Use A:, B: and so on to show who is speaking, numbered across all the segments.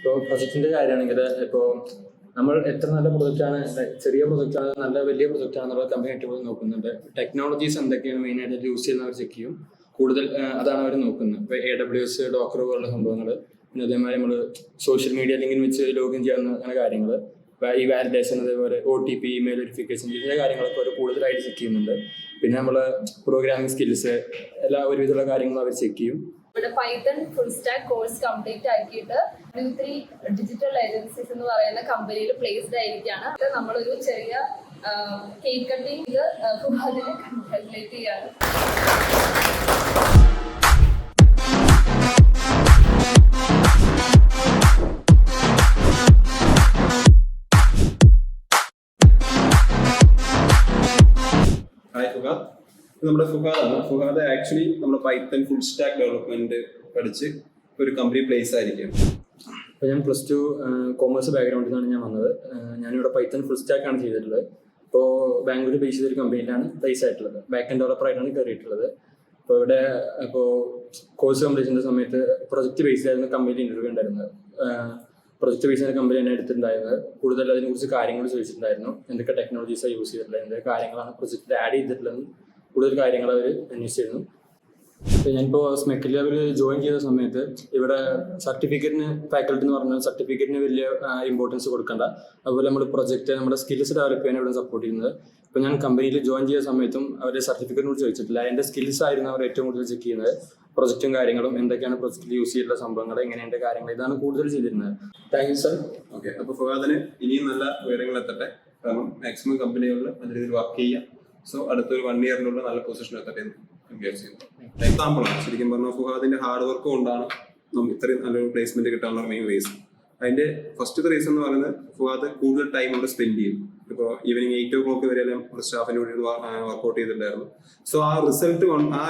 A: ഇപ്പോൾ പ്രൊജക്റ്റിന്റെ കാര്യമാണെങ്കിൽ ഇപ്പോൾ നമ്മൾ എത്ര നല്ല പ്രൊജക്റ്റാണ്, ചെറിയ പ്രൊജക്റ്റാണ്, നല്ല വലിയ പ്രൊജക്റ്റാണെന്നുള്ള കമ്പനി ഏറ്റവും നോക്കുന്നുണ്ട്. ടെക്നോളജീസ് എന്തൊക്കെയാണ് മെയിനായിട്ട് യൂസ് ചെയ്യുന്നവർ ചെക്ക് ചെയ്യും. കൂടുതൽ അതാണ് അവർ നോക്കുന്നത്. ഇപ്പോൾ AWS, ഡോക്കർ പോലുള്ള സംഭവങ്ങൾ, പിന്നെ അതേമാതിരി നമ്മൾ സോഷ്യൽ മീഡിയ ലിങ്കിന് വെച്ച് ലോഗിൻ ചെയ്യാവുന്ന അങ്ങനെ കാര്യങ്ങൾ, ഈ വാലിഡേഷൻ, അതേപോലെ OTP, ഇമെയിൽ വെരിഫിക്കേഷൻ, ഇതിൻ്റെ കാര്യങ്ങളൊക്കെ അവർ കൂടുതലായിട്ട് ചെക്ക് ചെയ്യുന്നുണ്ട്. പിന്നെ നമ്മൾ പ്രോഗ്രാമിംഗ് സ്കിൽസ് എല്ലാ ഒരുവിധമുള്ള കാര്യങ്ങളും അവർ ചെക്ക് ചെയ്യും.
B: ഇവിടെ Python full stack course complete ആക്കിയിട്ട് U3 ഡിജിറ്റൽ ഏജൻസീസ് എന്ന് പറയുന്ന കമ്പനിയിൽ പ്ലേസ്ഡ് ആയിരിക്കുകയാണ്. നമ്മളൊരു ചെറിയ കേക്ക് കട്ടിങ് ഫുഹാദിനെ കൺഗ്രാജുലേറ്റ് ചെയ്യാണ്.
C: നമ്മുടെ ഫുഹാദ് ആക്ച്വലി നമ്മുടെ പൈത്തൺ ഫുൾ സ്റ്റാക്ക് ഡെവലപ്മെന്റ് പഠിച്ച് ഒരു കമ്പനി പ്ലേസ് ആയിരിക്കും.
A: അപ്പോൾ ഞാൻ +2 കോമേഴ്സ് ബാക്ക്ഗ്രൗണ്ടിൽ നിന്നാണ് ഞാൻ വന്നത്. ഞാനിവിടെ പൈത്തൺ ഫുൾ സ്റ്റാക്ക് ആണ് ചെയ്തിട്ടുള്ളത്. ഇപ്പോൾ ബാംഗ്ലൂർ ബേസ് ചെയ്തൊരു കമ്പനിയിലാണ് പ്ലേസ് ആയിട്ടുള്ളത്. ബാക്ക് എൻഡ് ഡെവലപ്പർ ആയിട്ടാണ് കയറിയിട്ടുള്ളത്. അപ്പോൾ ഇവിടെ കോഴ്സ് കംപ്ലീഷൻ്റെ സമയത്ത് പ്രൊജക്ട് ബേസ് ആയിരുന്നു കമ്പനിയിൽ ഇൻ്റർവ്യൂ ഉണ്ടായിരുന്നത്. പ്രൊജക്ട് ബേസ് ചെയ്യുന്ന കമ്പനി തന്നെ എടുത്തിട്ടുണ്ടായിരുന്നത്. കൂടുതൽ അതിനെക്കുറിച്ച് കാര്യങ്ങൾ ചോദിച്ചിട്ടുണ്ടായിരുന്നു. എന്തൊക്കെ ടെക്നോളജീസാണ് യൂസ് ചെയ്തിട്ടുള്ളത്, എന്തൊക്കെ കാര്യങ്ങളാണ് പ്രൊജക്റ്റിൽ ആഡ് ചെയ്തിട്ടുള്ളതെന്ന് കൂടുതൽ കാര്യങ്ങൾ അവർ അന്വേഷിച്ചിരുന്നു. ഞാനിപ്പോൾ സ്മെക്കിൽ ലെവൽ ജോയിൻ ചെയ്ത സമയത്ത് ഇവിടെ സർട്ടിഫിക്കറ്റിന് ഫാക്കൽറ്റി എന്ന് പറഞ്ഞാൽ സർട്ടിഫിക്കറ്റിന് വലിയ ഇമ്പോർട്ടൻസ് കൊടുക്കേണ്ട. അതുപോലെ നമ്മൾ പ്രൊജക്റ്റ് നമ്മുടെ സ്കിൽസ് ഡെവലപ്പ് ചെയ്യാൻ ഇവിടെ സപ്പോർട്ട് ചെയ്യുന്നത്. ഇപ്പോൾ ഞാൻ കമ്പനിയിൽ ജോയിൻ ചെയ്ത സമയത്തും അവർ സർട്ടിഫിക്കറ്റിനോട് ചോദിച്ചിട്ടില്ല. എൻ്റെ സ്കിൽസ് ആയിരുന്നു അവർ ഏറ്റവും കൂടുതൽ ചെക്ക് ചെയ്യുന്നത്. പ്രൊജക്റ്റും കാര്യങ്ങളും, എന്തൊക്കെയാണ് പ്രൊജക്റ്റിൽ യൂസ് ചെയ്തിട്ടുള്ള സംഭവങ്ങൾ, എങ്ങനെയുള്ള കാര്യങ്ങൾ, ഇതാണ് കൂടുതൽ ചെയ്തിരുന്നത്. Thank you sir.
C: ഓക്കെ, അപ്പോൾ ഫുഹാദിന് ഇനിയും നല്ല ഉയരങ്ങൾ എത്തട്ടെ. കാരണം മാക്സിമം കമ്പനികളിൽ നല്ല രീതിയിൽ വർക്ക് ചെയ്യാം. സോ അടുത്തൊരു 1 ഇയറിനുള്ള നല്ല പൊസിഷൻ എത്തട്ടെ എന്ന് വിചാരിച്ചിരുന്നു. എക്സാമ്പിളാണ് ശരിക്കും പറഞ്ഞാൽ ഫുഹാദിന്റെ ഹാർഡ് വർക്ക് കൊണ്ടാണ് നമുക്ക് ഇത്രയും നല്ലൊരു പ്ലേസ്മെന്റ് കിട്ടാനുള്ള മെയിൻ റീസൺ. അതിന്റെ ഫസ്റ്റ് റീസൺ എന്ന് പറയുന്നത് ഫുഹാദ് കൂടുതൽ ടൈം അവിടെ സ്പെൻഡ് ചെയ്യും. ഇപ്പോൾ ഈവനിങ് 8 o'clock വരെയെല്ലാം സ്റ്റാഫിന് വേണ്ടി വർക്ക്ഔട്ട് ചെയ്തിട്ടുണ്ടായിരുന്നു. സോ ആ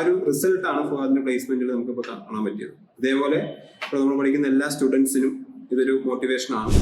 C: ഒരു റിസൾട്ടാണ് ഫുഹാദിന്റെ പ്ലേസ്മെന്റിൽ നമുക്കിപ്പോൾ കാണാൻ പറ്റിയത്. ഇതേപോലെ ഇപ്പോൾ നമ്മൾ പഠിക്കുന്ന എല്ലാ സ്റ്റുഡൻസിനും ഇതൊരു മോട്ടിവേഷൻ ആണ്.